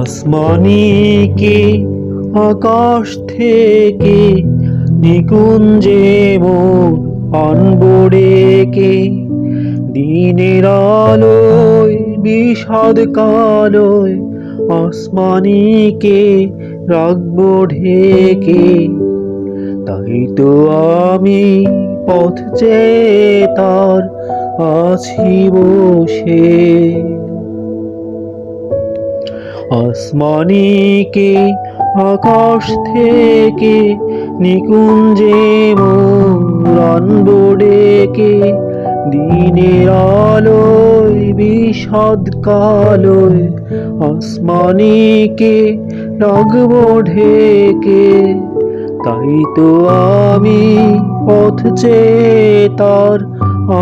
আসমানিকে আকাশ থেকে নিকুঞ্জে মোর আনবো ডেকে, দিনের আলোয় বিষাদ কালোয় আসমানিকে রাখবো ঢেকে। তাই তো আমি পথ চেয়ে তার আছি বসে। আসমানিকে আকাশ থেকে নিকুঞ্জে মোর আনবো ডেকে, দিনের আলোয় বিষাদ কালোয় আসমানিকে রাখবো ঢেকে। তাই তো আমি পথ চেয়ে তার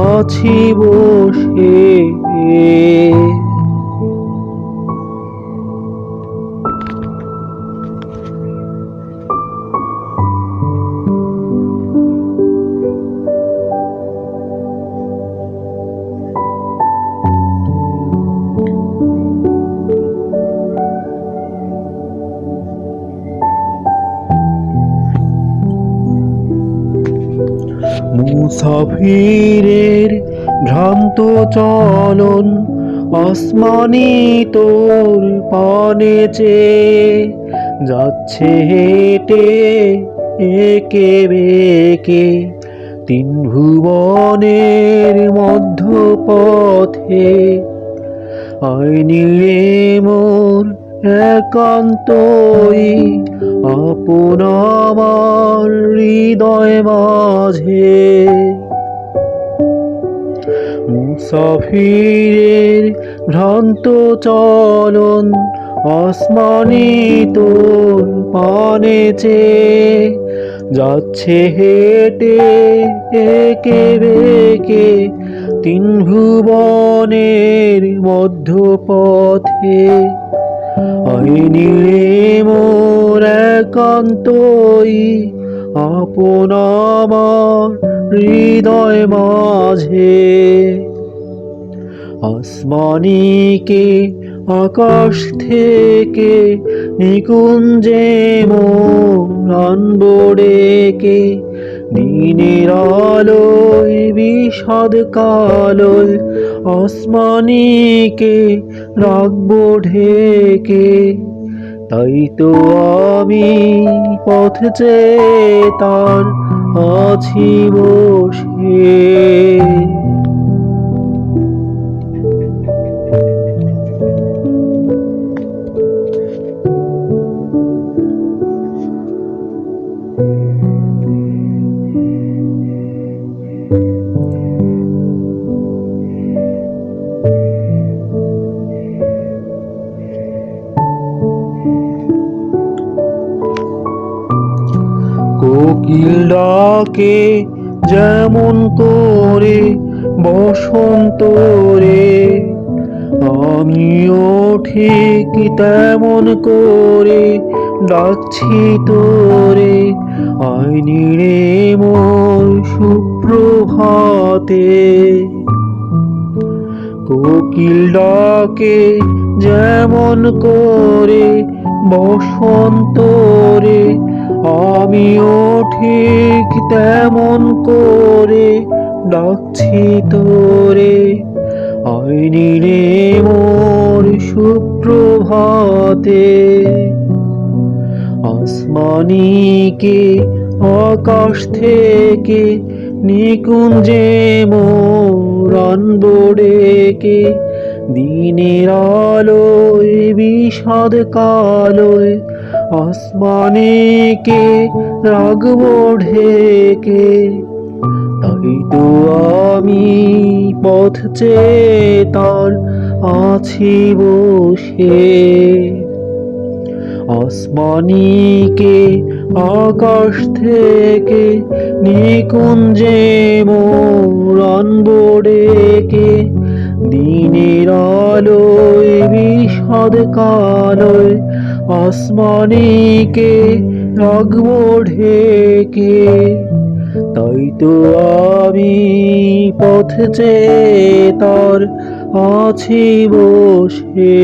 আছি বসে। মুসাফিরের ভ্রান্ত চলন আসমানি তোর পানে চেয়ে যাচ্ছে হেঁটে একে বেঁকে, তিন ভুবনের মধ্যপথে। আয় নিয়ে মোর একান্তই আপন আমার হৃদয় মাঝে। মুসাফিরের ভ্রান্ত চলন আসমানি তোর পানে চেয়ে যাচ্ছে হেঁটে একে বেঁকে, তিন ভুবনের মধ্যপথে। আয় নিয়ে মোর একান্তই আপন আমার হৃদয় মাঝে। আসমানিকে আকাশ থেকে নিকুঞ্জে মোর আনবো ডেকে, দিনের আলোয় বিষাদ কালোয় আসমানিকে রাখবো ঢেকে। তাই তো আমি পথ চেয়ে তার আছি বসে। কোকিল ডাকে যেমন করে বসন্ত রে, আমিও ঠিক তেমন করে ডাকছি তোরে। আয় নিরে মোর সুপ্রভাতে। কোকিল ডাকে যেমন করে বসন্ত রে, আমিও ঠিক তেমন করে ডাকছি তোরে। আয় নিরে মোর সুপ্রভাতে। আসমানিকে আকাশ থেকে নিকুঞ্জে মোর আনবো ডেকে, দিনের আলোয় বিষাদ কালোয় আসমানিকে রাখবো ঢেকে। তাই তো আমি পথ চেয়ে তার আছি বসে। আসমানিকে আকাশ থেকে নিকুঞ্জে মোর আনবো ডেকে, দিনের আলোয় বিষাদ কালোয় আসমানিকে রাখবো ঢেকে। তাই তো আমি পথ চেয়ে তার আছি বসে।